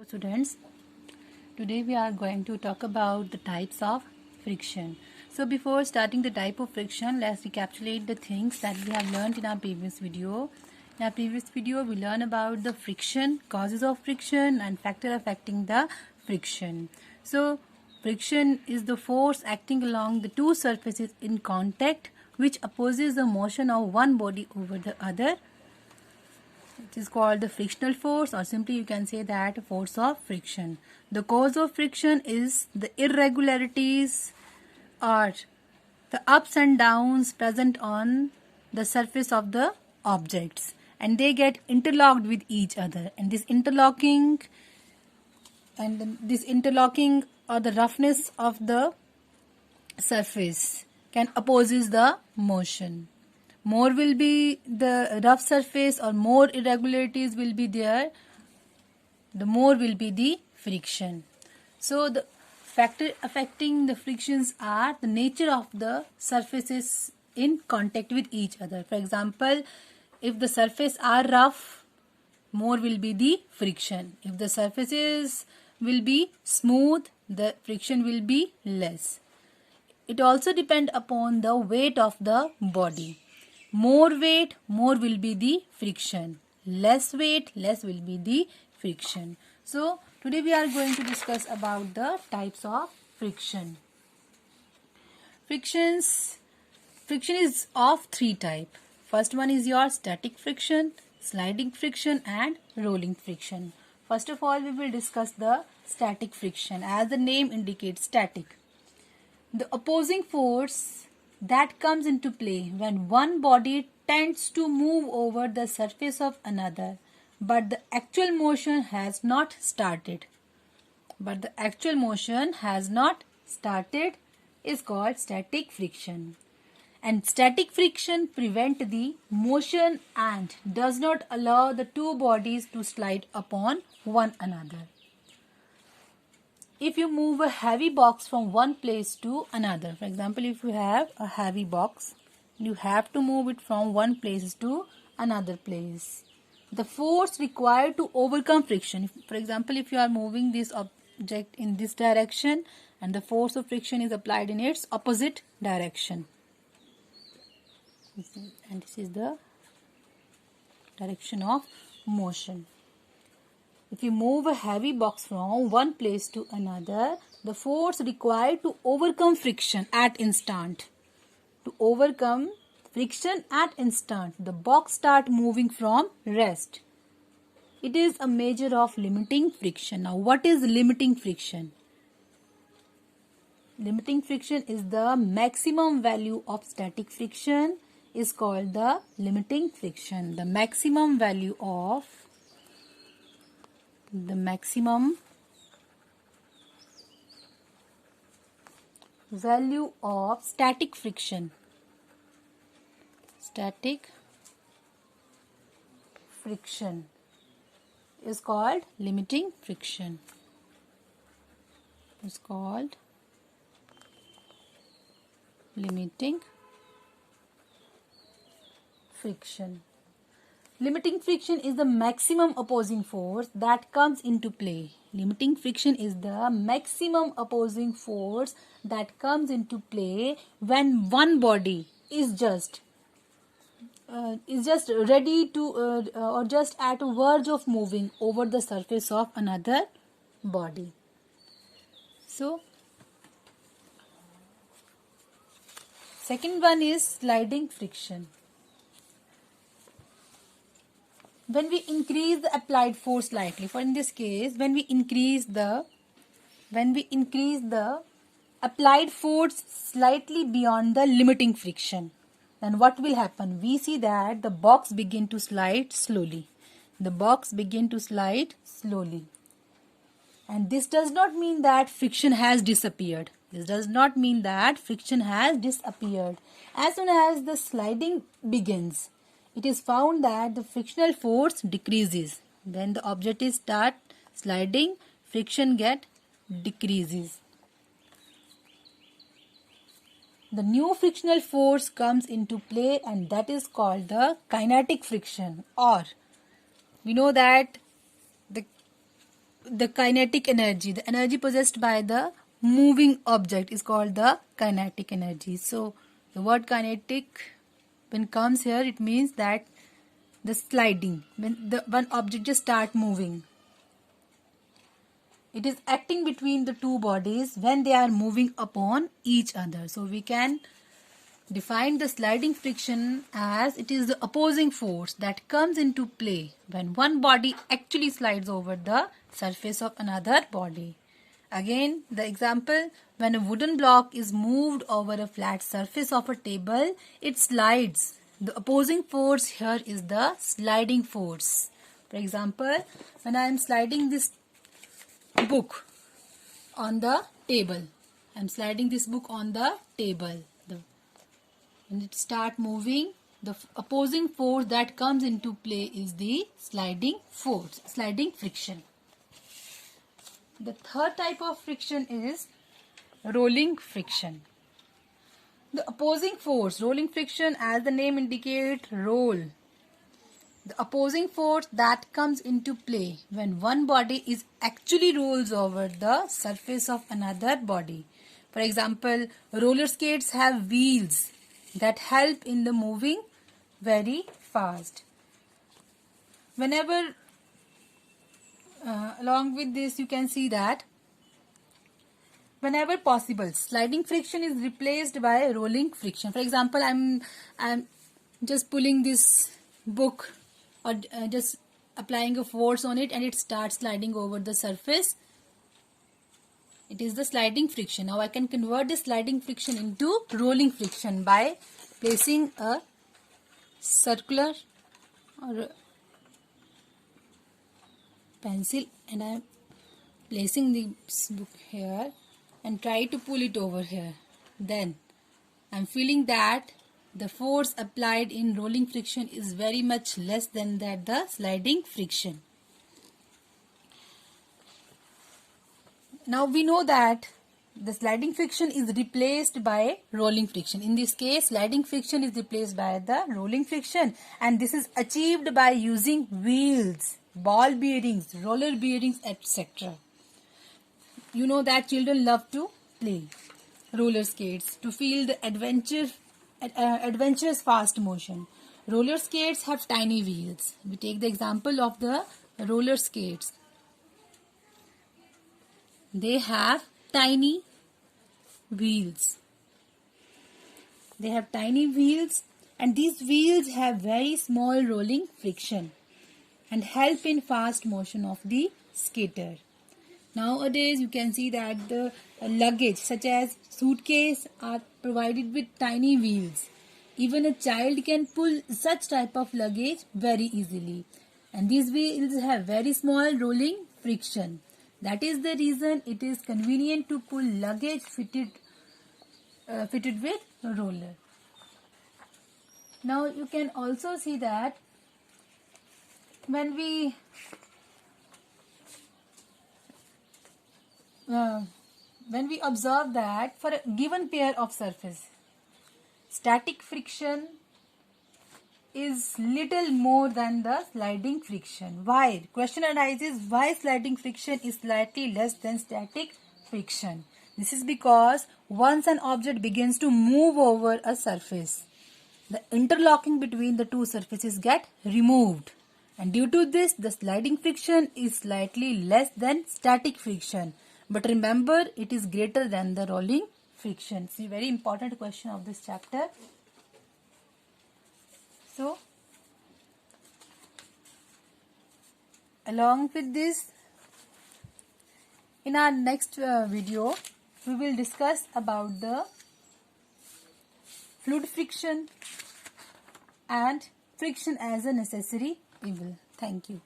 Students, today we are going to talk about the types of friction. So before starting the type of friction, let's recapitulate the things that we have learned in our previous video. In our previous video, we learned about the friction, causes of friction and factor affecting the friction. So friction is the force acting along the two surfaces in contact which opposes the motion of one body over the other. It is called the frictional force, or simply you can say that force of friction. The cause of friction is the irregularities or the ups and downs present on the surface of the objects, and they get interlocked with each other, and this interlocking or the roughness of the surface can opposes the motion. More will be the rough surface or more irregularities will be there, the more will be the friction. So the factor affecting the frictions are the nature of the surfaces in contact with each other. For example, if the surface are rough, more will be the friction. If the surfaces will be smooth, the friction will be less. It also depends upon the weight of the body. More weight, more will be the friction. Less weight, less will be the friction. So today we are going to discuss about the types of friction. Friction is of three types. First one is your static friction, sliding friction and rolling friction. First of all, we will discuss the static friction. As the name indicates, static. The opposing force that comes into play when one body tends to move over the surface of another, but the actual motion has not started. Is called static friction. And static friction prevents the motion and does not allow the two bodies to slide upon one another. If you move a heavy box from one place to another, for example, if you have a heavy box, you have to move it from one place to another place. The force required to overcome friction, for example, if you are moving this object in this direction and the force of friction is applied in its opposite direction. And this is the direction of motion. If you move a heavy box from one place to another, the force required to overcome friction at instant. The box start moving from rest. It is a measure of limiting friction. Now, what is limiting friction? Limiting friction is the maximum value of static friction is called the limiting friction. The maximum value of static friction is called limiting friction. Limiting friction is the maximum opposing force that comes into play. Limiting friction is the maximum opposing force that comes into play when one body is just ready to or just at a verge of moving over the surface of another body. So, second one is sliding friction. When we increase the applied force slightly, for in this case, when we increase the applied force slightly beyond the limiting friction, then what will happen? We see that the box begin to slide slowly. And this does not mean that friction has disappeared. As soon as the sliding begins, it is found that the frictional force decreases. When the object is start sliding, friction decreases. The new frictional force comes into play, and that is called the kinetic friction, or we know that the kinetic energy, the energy possessed by the moving object is called the kinetic energy. So the word kinetic, when comes here, it means that the sliding, when the one object just start moving, it is acting between the two bodies when they are moving upon each other. So we can define the sliding friction as it is the opposing force that comes into play when one body actually slides over the surface of another body. Again, the example, when a wooden block is moved over a flat surface of a table, it slides. The opposing force here is the sliding force. For example, when I am sliding this book on the table, I am sliding this book on the table. When it start moving, the opposing force that comes into play is the sliding force, sliding friction. The third type of friction is rolling friction. The opposing force, rolling friction, as the name indicates, roll. The opposing force that comes into play when one body is actually rolls over the surface of another body. For example, roller skates have wheels that help in the moving very fast. Whenever along with this, you can see that whenever possible, sliding friction is replaced by rolling friction. For example, I'm just pulling this book or just applying a force on it and it starts sliding over the surface. It is the sliding friction. Now I can convert the sliding friction into rolling friction by placing a circular or a pencil, and I am placing this book here and try to pull it over here. Then I am feeling that the force applied in rolling friction is very much less than that the sliding friction. Now we know that the sliding friction is replaced by rolling friction. In this case, sliding friction is replaced by the rolling friction, and this is achieved by using wheels, ball bearings, roller bearings, etc. You know that children love to play roller skates to feel the adventurous fast motion. Roller skates have tiny wheels. We take the example of the roller skates. They have tiny wheels. They have tiny wheels, and these wheels have very small rolling friction and help in fast motion of the skater. Nowadays, you can see that the luggage such as suitcase are provided with tiny wheels. Even a child can pull such type of luggage very easily. And these wheels have very small rolling friction. That is the reason it is convenient to pull luggage fitted with a roller. Now you can also see that when we observe that for a given pair of surface, static friction is little more than the sliding friction. Why? Question arises, why sliding friction is slightly less than static friction? This is because once an object begins to move over a surface, the interlocking between the two surfaces get removed. And due to this, the sliding friction is slightly less than static friction. But remember, it is greater than the rolling friction. See, very important question of this chapter. So, along with this, in our next video, we will discuss about the fluid friction and friction as a necessary evil. Thank you.